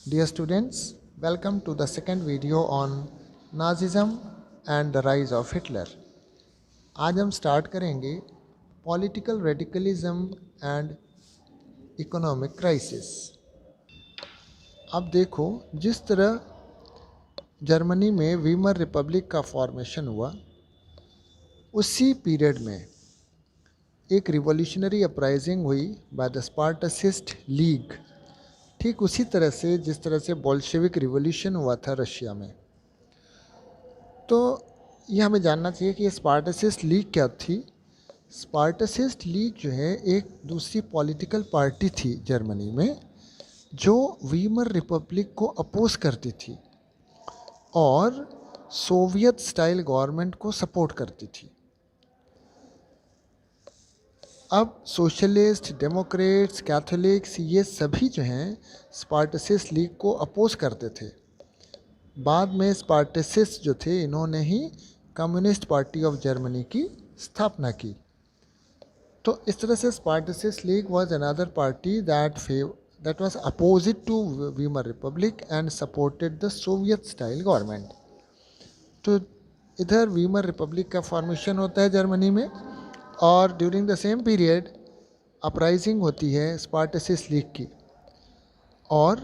Dear students, welcome to the second video on Nazism and the rise of Hitler. आज हम start करेंगे political radicalism and economic crisis. अब देखो, जिस तरह जर्मनी में वीमर रिपब्लिक का फॉर्मेशन हुआ, उसी पीरियड में एक रिवॉल्यूशनरी अपराइजिंग हुई बाय द स्पार्टसिस्ट लीग। ठीक उसी तरह से जिस तरह से बोल्शेविक रिवॉल्यूशन हुआ था रशिया में। तो ये हमें जानना चाहिए कि ये स्पार्टसिस्ट लीग क्या थी। स्पार्टसिस्ट लीग जो है एक दूसरी पॉलिटिकल पार्टी थी जर्मनी में, जो वीमर रिपब्लिक को अपोज करती थी और सोवियत स्टाइल गवर्नमेंट को सपोर्ट करती थी। अब सोशलिस्ट, डेमोक्रेट्स, कैथोलिक्स ये सभी जो हैं स्पार्टसिस्ट लीग को अपोज करते थे। बाद में स्पार्टसिस्ट जो थे, इन्होंने ही कम्युनिस्ट पार्टी ऑफ जर्मनी की स्थापना की। तो इस तरह से Spartacist League was another party that was opposite to Weimar Republic and supported the Soviet style government. तो इधर वीमर रिपब्लिक का फॉर्मेशन होता है जर्मनी में, और during the same period uprising होती है स्पार्टसिस्ट लीग की, और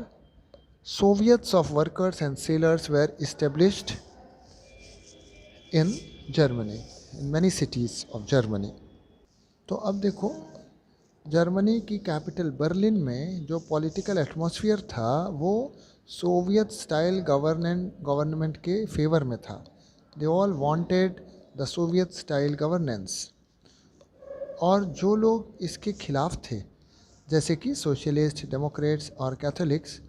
soviets of workers and sailors were established in Germany, in many cities of Germany. तो अब देखो, जर्मनी की कैपिटल बर्लिन में जो पॉलिटिकल एटमॉस्फेयर था वो सोवियत स्टाइल गवर्नमेंट के फेवर में था। They all wanted the Soviet style governance. और जो लोग इसके खिलाफ थे, जैसे कि सोशलिस्ट, डेमोक्रेट्स और कैथोलिक्स,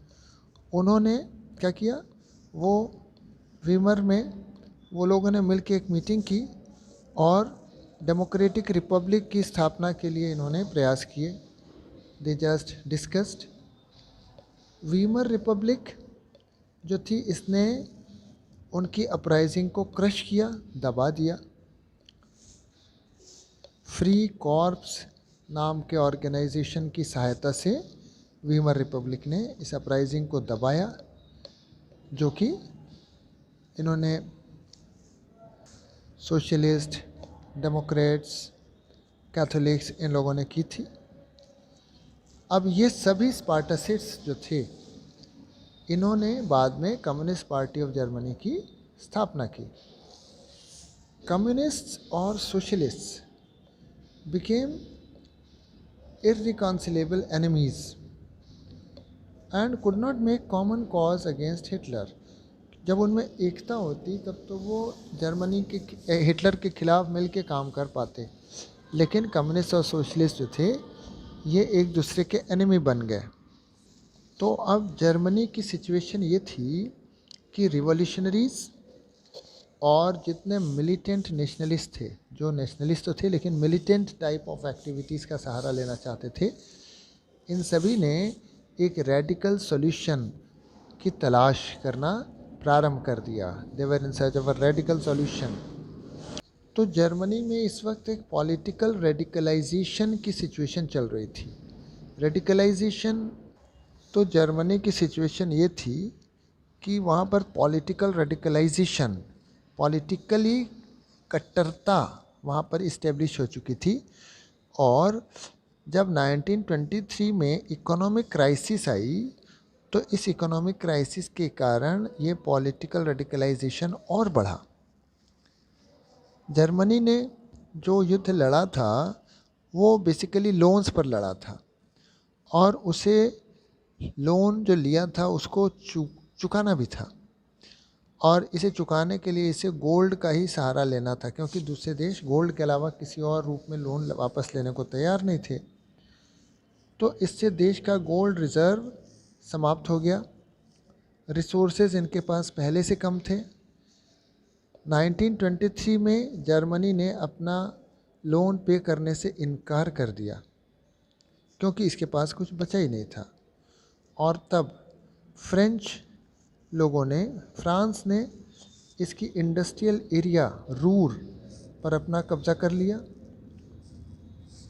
उन्होंने क्या किया, वो वीमर में वो लोगों ने मिलकर एक मीटिंग की और डेमोक्रेटिक रिपब्लिक की स्थापना के लिए इन्होंने प्रयास किए। They just discussed. Weimar Republic जो थी, इसने उनकी अपराइजिंग को क्रश किया, दबा दिया। फ्री कॉर्प्स नाम के ऑर्गेनाइजेशन की सहायता से वीमर रिपब्लिक ने इस अपराइजिंग को दबाया, जो कि इन्होंने सोशलिस्ट, डेमोक्रेट्स, कैथोलिक्स इन लोगों ने की थी। अब ये सभी स्पार्टसिस्ट्स जो थे, इन्होंने बाद में कम्युनिस्ट पार्टी ऑफ जर्मनी की स्थापना की। कम्युनिस्ट्स और socialists became irreconcilable enemies and could not make common cause against Hitler. जब उनमें एकता होती तब तो वो जर्मनी के हिटलर के खिलाफ मिल के काम कर पाते, लेकिन कम्युनिस्ट और सोशलिस्ट जो थे ये एक दूसरे के एनिमी बन गए। तो अब जर्मनी की सिचुएशन ये थी कि रिवॉल्यूशनरीज और जितने मिलिटेंट नेशनलिस्ट थे, जो नेशनलिस्ट तो थे लेकिन मिलिटेंट टाइप ऑफ एक्टिविटीज़ का सहारा लेना चाहते थे, इन सभी ने एक रेडिकल सॉल्यूशन की तलाश करना प्रारंभ कर दिया। They were in search of a radical solution. तो जर्मनी में इस वक्त एक पॉलिटिकल रेडिकलाइजेशन की सिचुएशन चल रही थी। रेडिकलाइजेशन, तो जर्मनी की सिचुएशन ये थी कि वहाँ पर पॉलिटिकल रेडिकलाइजेशन, पॉलिटिकली कट्टरता वहाँ पर इस्टेब्लिश हो चुकी थी। और जब 1923 में इकोनॉमिक क्राइसिस आई, तो इस इकोनॉमिक क्राइसिस के कारण ये पॉलिटिकल रेडिकलाइजेशन और बढ़ा। जर्मनी ने जो युद्ध लड़ा था वो बेसिकली लोन्स पर लड़ा था, और उसे लोन जो लिया था उसको चुकाना भी था, और इसे चुकाने के लिए इसे गोल्ड का ही सहारा लेना था, क्योंकि दूसरे देश गोल्ड के अलावा किसी और रूप में लोन वापस लेने को तैयार नहीं थे। तो इससे देश का गोल्ड रिज़र्व समाप्त हो गया। रिसोर्सेज इनके पास पहले से कम थे। 1923 में जर्मनी ने अपना लोन पे करने से इनकार कर दिया, क्योंकि इसके पास कुछ बचा ही नहीं था। और तब फ्रेंच लोगों ने, फ्रांस ने इसकी इंडस्ट्रियल एरिया रूर पर अपना कब्जा कर लिया,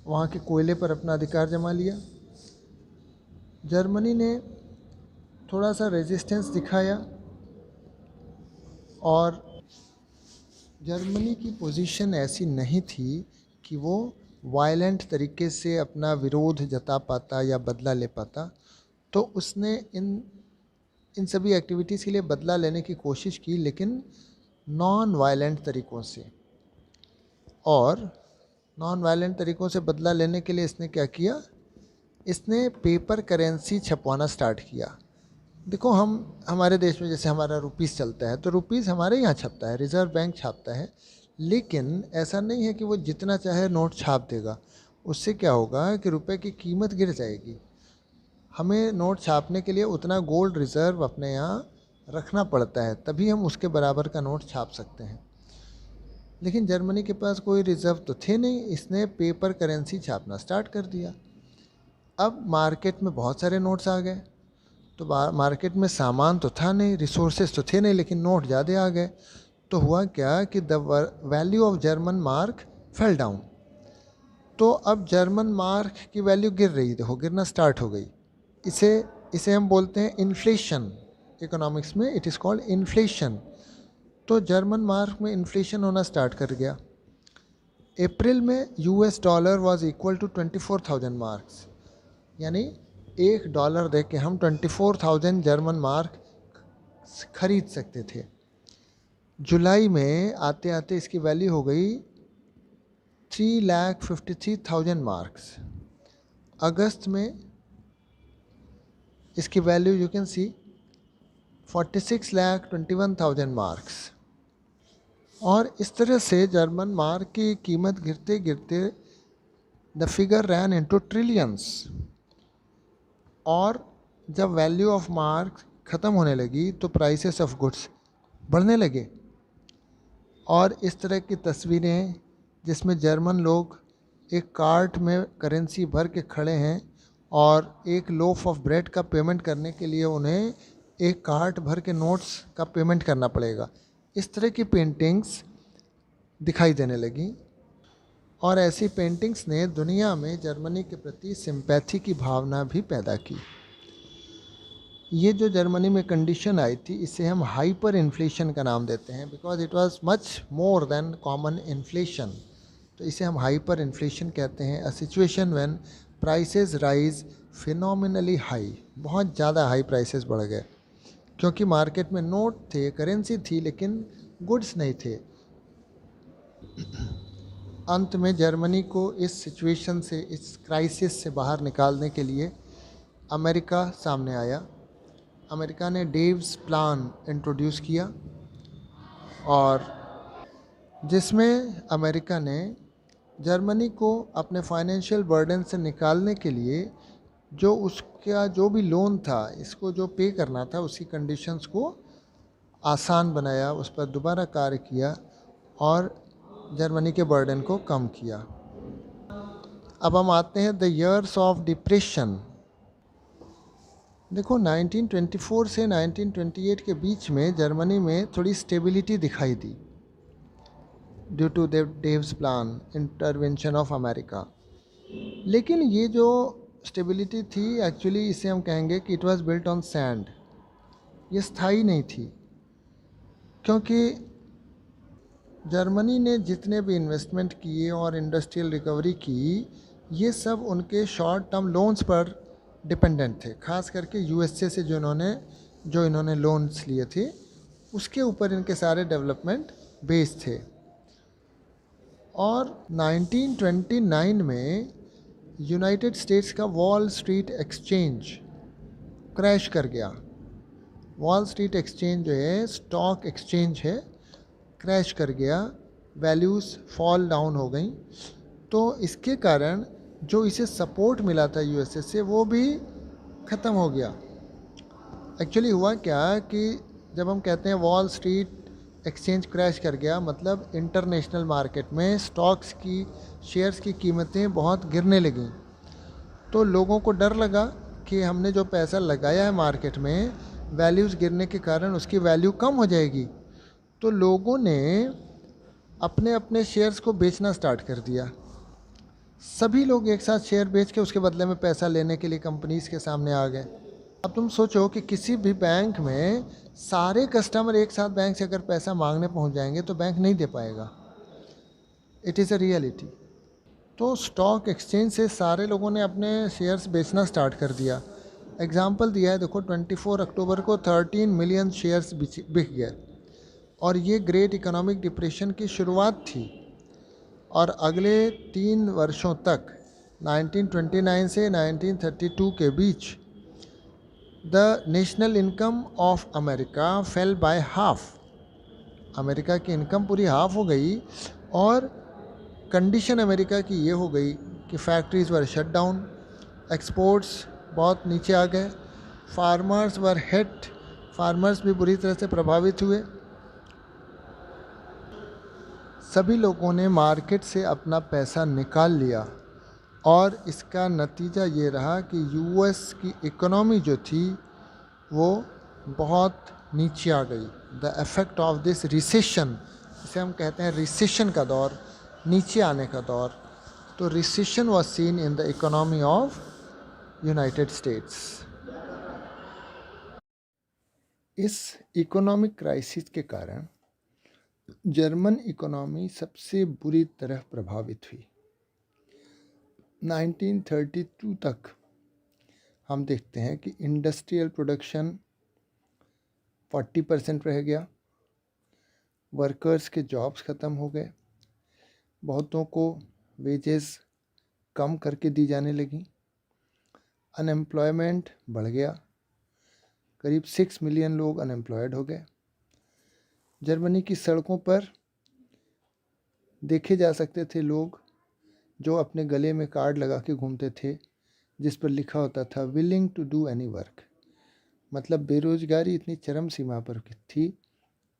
वहाँ के कोयले पर अपना अधिकार जमा लिया। जर्मनी ने थोड़ा सा रेजिस्टेंस दिखाया और जर्मनी की पोजीशन ऐसी नहीं थी कि वो वायलेंट तरीके से अपना विरोध जता पाता या बदला ले पाता। तो उसने इन इन सभी एक्टिविटीज़ के लिए बदला लेने की कोशिश की, लेकिन नॉन वायलेंट तरीक़ों से। और नॉन वायलेंट तरीक़ों से बदला लेने के लिए इसने क्या किया, इसने पेपर करेंसी छपवाना स्टार्ट किया। देखो, हमारे देश में जैसे हमारा रुपीस चलता है, तो रुपीस हमारे यहाँ छपता है, रिज़र्व बैंक छापता है, लेकिन ऐसा नहीं है कि वो जितना चाहे नोट छाप देगा। उससे क्या होगा कि रुपए की कीमत गिर जाएगी। हमें नोट छापने के लिए उतना गोल्ड रिज़र्व अपने यहाँ रखना पड़ता है, तभी हम उसके बराबर का नोट छाप सकते हैं। लेकिन जर्मनी के पास कोई रिज़र्व तो थे नहीं, इसने पेपर करेंसी छापना स्टार्ट कर दिया। अब मार्केट में बहुत सारे नोट्स आ गए, तो मार्केट में सामान तो था नहीं, रिसोर्सेज तो थे नहीं, लेकिन नोट ज़्यादा आ गए। तो हुआ क्या कि the value of German mark fell down. तो अब जर्मन मार्क की वैल्यू गिर रही, देखो गिरना स्टार्ट हो गई। इसे इसे हम बोलते हैं इन्फ्लेशन। इकोनॉमिक्स में इट इज़ कॉल्ड इन्फ्लेशन। तो जर्मन मार्क में इन्फ्लेशन होना स्टार्ट कर गया। अप्रैल में US dollar was equal to 24,000 marks, यानी $1 दे के हम 24,000 जर्मन मार्क खरीद सकते थे। जुलाई में आते आते इसकी वैल्यू हो गई 3,53,000 मार्क्स। अगस्त में इसकी value you can see 46,21,000 marks. और इस तरह से जर्मन मार्क की कीमत गिरते गिरते the figure ran into trillions. और जब वैल्यू ऑफ मार्क ख़त्म होने लगी तो प्राइसेस ऑफ गुड्स बढ़ने लगे। और इस तरह की तस्वीरें जिसमें जर्मन लोग एक कार्ट में करेंसी भर के खड़े हैं और एक लोफ ऑफ ब्रेड का पेमेंट करने के लिए उन्हें एक कार्ट भर के नोट्स का पेमेंट करना पड़ेगा, इस तरह की पेंटिंग्स दिखाई देने लगी। और ऐसी पेंटिंग्स ने दुनिया में जर्मनी के प्रति सिंपैथी की भावना भी पैदा की। ये जो जर्मनी में कंडीशन आई थी, इसे हम हाइपर इन्फ्लेशन का नाम देते हैं, because it was much more than common inflation. तो इसे हम हाइपर इन्फ्लेशन कहते हैं। A situation when prices rise phenomenally high, बहुत ज़्यादा हाई प्राइसेस बढ़ गए, क्योंकि मार्केट में नोट थे, करेंसी थी, लेकिन गुड्स नहीं थे। अंत में जर्मनी को इस सिचुएशन से, इस क्राइसिस से बाहर निकालने के लिए अमेरिका सामने आया। अमेरिका ने डेव्स प्लान इंट्रोड्यूस किया, और जिसमें अमेरिका ने जर्मनी को अपने फाइनेंशियल बर्डन से निकालने के लिए जो उसका जो भी लोन था, इसको जो पे करना था, उसकी कंडीशंस को आसान बनाया, उस पर दोबारा कार्य किया और जर्मनी के बर्डन को कम किया। अब हम आते हैं द ईयर्स ऑफ डिप्रेशन। देखो, 1924 से 1928 के बीच में जर्मनी में थोड़ी स्टेबिलिटी दिखाई दी due to Dawes Plan, intervention of America. लेकिन ये जो स्टेबिलिटी थी, एक्चुअली इसे हम कहेंगे कि it was built on sand. ये स्थायी नहीं थी, क्योंकि जर्मनी ने जितने भी इन्वेस्टमेंट किए और इंडस्ट्रियल रिकवरी की, ये सब उनके शॉर्ट टर्म लोन्स पर डिपेंडेंट थे। खास करके USA से जो इन्होंने लोन्स लिए थे, उसके ऊपर इनके सारे डेवलपमेंट बेस थे। और 1929 में यूनाइटेड स्टेट्स का वॉल स्ट्रीट एक्सचेंज क्रैश कर गया। वॉल स्ट्रीट एक्सचेंज जो है, स्टॉक एक्सचेंज है, क्रैश कर गया, वैल्यूज़ फॉल डाउन हो गई। तो इसके कारण जो इसे सपोर्ट मिला था USA से, वो भी ख़त्म हो गया। एक्चुअली हुआ क्या कि जब हम कहते हैं वॉल स्ट्रीट एक्सचेंज क्रैश कर गया, मतलब इंटरनेशनल मार्केट में स्टॉक्स की, शेयर्स की कीमतें बहुत गिरने लगीं। तो लोगों को डर लगा कि हमने जो पैसा लगाया है मार्केट में, वैल्यूज़ गिरने के कारण उसकी वैल्यू कम हो जाएगी। तो लोगों ने अपने अपने शेयर्स को बेचना स्टार्ट कर दिया। सभी लोग एक साथ शेयर बेच के उसके बदले में पैसा लेने के लिए कंपनीज़ के सामने आ गए। अब तुम सोचो कि किसी भी बैंक में सारे कस्टमर एक साथ बैंक से अगर पैसा मांगने पहुंच जाएंगे तो बैंक नहीं दे पाएगा। It is a reality. तो स्टॉक एक्सचेंज से सारे लोगों ने अपने शेयर्स बेचना स्टार्ट कर दिया। एग्जाम्पल दिया है, देखो 24 अक्टूबर को 13 मिलियन शेयर्स बिक गए और ये ग्रेट इकोनॉमिक डिप्रेशन की शुरुआत थी। और अगले 3 वर्षों तक 1929 से 1932 के बीच the national income of America fell by half. America की इनकम पूरी हाफ हो गई और कंडीशन अमेरिका की ये हो गई कि फैक्ट्रीज वर शट डाउन, एक्सपोर्ट्स बहुत नीचे आ गए, फार्मर्स वर हिट, फार्मर्स भी बुरी तरह से प्रभावित हुए। सभी लोगों ने मार्केट से अपना पैसा निकाल लिया और इसका नतीजा ये रहा कि यूएस की इकोनॉमी जो थी वो बहुत नीचे आ गई। The effect of this recession, इसे हम कहते हैं रिसेशन का दौर, नीचे आने का दौर। तो recession was seen in the economy of United states. इस इकोनॉमिक क्राइसिस के कारण जर्मन इकोनॉमी सबसे बुरी तरह प्रभावित हुई। 1932 तक हम देखते हैं कि इंडस्ट्रियल प्रोडक्शन 40% रह गया, वर्कर्स के जॉब्स ख़त्म हो गए, बहुतों को वेजेस कम करके दी जाने लगी, अनएम्प्लॉयमेंट बढ़ गया, करीब 6 मिलियन लोग अनएम्प्लॉयड हो गए। जर्मनी की सड़कों पर देखे जा सकते थे लोग जो अपने गले में कार्ड लगा के घूमते थे जिस पर लिखा होता था willing to do any work. मतलब बेरोजगारी इतनी चरम सीमा पर थी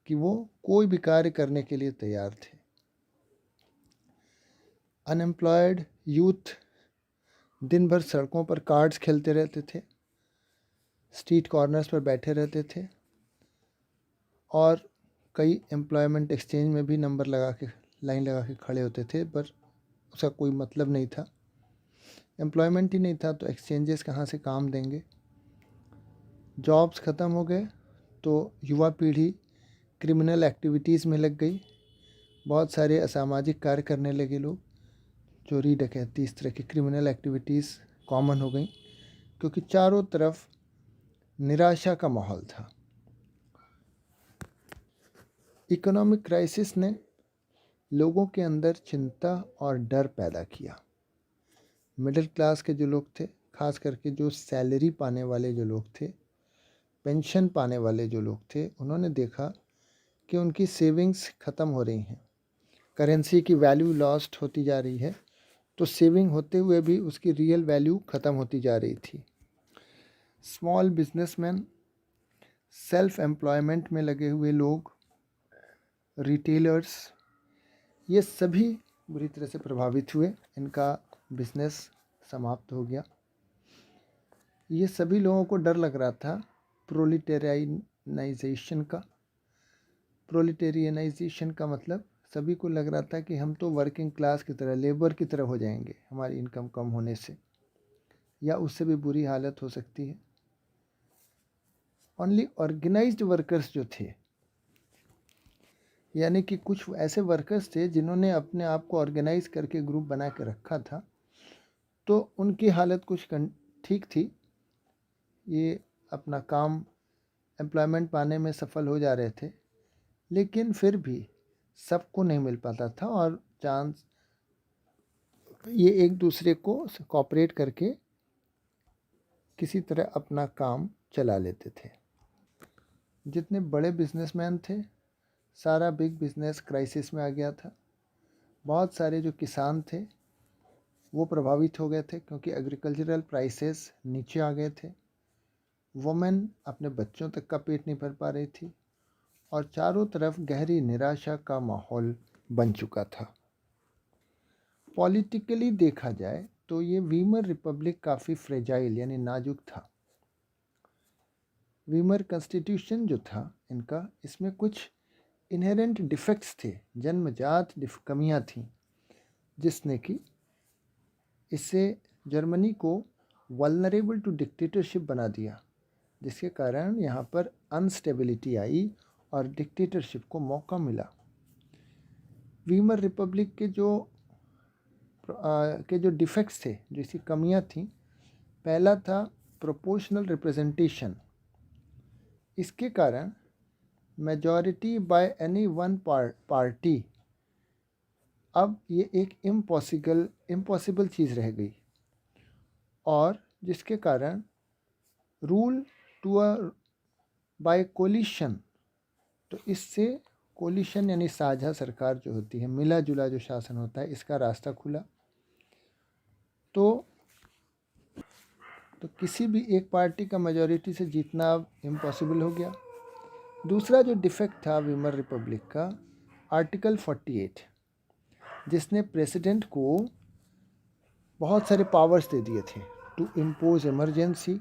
कि वो कोई भी कार्य करने के लिए तैयार थे। अनएम्प्लॉयड यूथ दिन भर सड़कों पर कार्ड्स खेलते रहते थे, स्ट्रीट कॉर्नर्स पर बैठे रहते थे और कई एम्प्लॉयमेंट एक्सचेंज में भी नंबर लगा के लाइन लगा के खड़े होते थे, पर उसका कोई मतलब नहीं था। एम्प्लॉयमेंट ही नहीं था तो एक्सचेंजेस कहाँ से काम देंगे। जॉब्स ख़त्म हो गए तो युवा पीढ़ी क्रिमिनल एक्टिविटीज़ में लग गई। बहुत सारे असामाजिक कार्य करने लगे लोग, चोरी डकैती, इस तरह की क्रिमिनल एक्टिविटीज़ कॉमन हो गई क्योंकि चारों तरफ निराशा का माहौल था। इकोनॉमिक क्राइसिस ने लोगों के अंदर चिंता और डर पैदा किया। मिडिल क्लास के जो लोग थे, खास करके जो सैलरी पाने वाले जो लोग थे, पेंशन पाने वाले जो लोग थे, उन्होंने देखा कि उनकी सेविंग्स ख़त्म हो रही हैं, करेंसी की वैल्यू लॉस्ट होती जा रही है, तो सेविंग होते हुए भी उसकी रियल वैल्यू ख़त्म होती जा रही थी। स्मॉल बिजनेसमैन, सेल्फ एम्प्लॉयमेंट में लगे हुए लोग, रिटेलर्स, ये सभी बुरी तरह से प्रभावित हुए, इनका बिजनेस समाप्त हो गया। ये सभी लोगों को डर लग रहा था प्रोलिटेरियनाइजेशन का। प्रोलिटेरियनाइजेशन का मतलब सभी को लग रहा था कि हम तो वर्किंग क्लास की तरह, लेबर की तरह हो जाएंगे हमारी इनकम कम होने से, या उससे भी बुरी हालत हो सकती है। ओनली ऑर्गेनाइज्ड वर्कर्स जो थे, यानी कि कुछ ऐसे वर्कर्स थे जिन्होंने अपने आप को ऑर्गेनाइज करके ग्रुप बना के रखा था, तो उनकी हालत कुछ ठीक थी। ये अपना काम, एम्प्लॉयमेंट पाने में सफल हो जा रहे थे, लेकिन फिर भी सबको नहीं मिल पाता था और चांस ये एक दूसरे को कोऑपरेट करके किसी तरह अपना काम चला लेते थे। जितने बड़े बिजनेसमैन थे, सारा बिग बिजनेस क्राइसिस में आ गया था। बहुत सारे जो किसान थे वो प्रभावित हो गए थे क्योंकि एग्रीकल्चरल प्राइसेस नीचे आ गए थे। वुमेन अपने बच्चों तक का पेट नहीं भर पा रही थी और चारों तरफ गहरी निराशा का माहौल बन चुका था। पॉलिटिकली देखा जाए तो ये वीमर रिपब्लिक काफ़ी फ्रेजाइल यानी नाजुक था। वीमर कॉन्स्टिट्यूशन जो था इनका, इसमें कुछ इनहेरेंट डिफेक्ट्स थे, जन्मजात कमियां थीं, जिसने कि इससे जर्मनी को वल्नरेबल टू डिक्टेटरशिप बना दिया। जिसके कारण यहाँ पर अनस्टेबिलिटी आई और डिक्टेटरशिप को मौका मिला। वीमर रिपब्लिक के जो डिफेक्ट्स थे, जो इसकी कमियाँ थीं, पहला था प्रोपोर्शनल रिप्रेजेंटेशन। इसके कारण majority by any one party, अब ये एक इम्पॉसिबल चीज़ रह गई, और जिसके कारण रूल टू बाय कोलिशन, तो इससे कोलिशन यानी साझा सरकार जो होती है, मिला जुला जो शासन होता है, इसका रास्ता खुला। तो किसी भी एक पार्टी का मेजॉरिटी से जीतना अब इम्पॉसिबल हो गया। दूसरा जो डिफेक्ट था वीमर रिपब्लिक का, आर्टिकल 48, जिसने प्रेसिडेंट को बहुत सारे पावर्स दे दिए थे, to impose emergency,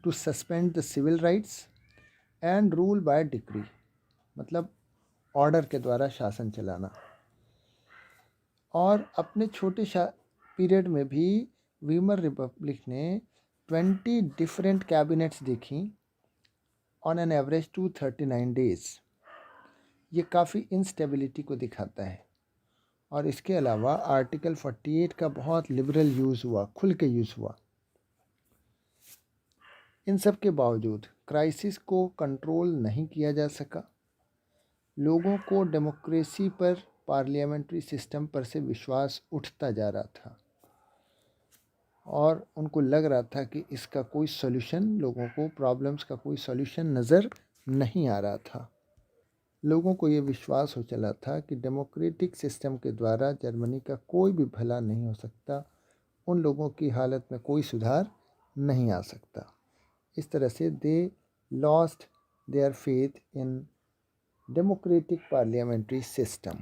to suspend the civil rights and rule by decree, मतलब ऑर्डर के द्वारा शासन चलाना। और अपने छोटे पीरियड में भी वीमर रिपब्लिक ने 20 डिफरेंट कैबिनेट्स देखी ऑन एन एवरेज 239 डेज। ये काफ़ी इंस्टेबिलिटी को दिखाता है। और इसके अलावा आर्टिकल 48 का बहुत लिबरल यूज़ हुआ, खुल के यूज़ हुआ। इन सब के बावजूद क्राइसिस को कंट्रोल नहीं किया जा सका। लोगों को डेमोक्रेसी पर, पार्लियामेंट्री सिस्टम पर से विश्वास उठता जा रहा था, और उनको लग रहा था कि इसका कोई सॉल्यूशन, लोगों को प्रॉब्लम्स का कोई सॉल्यूशन नज़र नहीं आ रहा था। लोगों को ये विश्वास हो चला था कि डेमोक्रेटिक सिस्टम के द्वारा जर्मनी का कोई भी भला नहीं हो सकता, उन लोगों की हालत में कोई सुधार नहीं आ सकता। इस तरह से they lost their faith in democratic parliamentary system.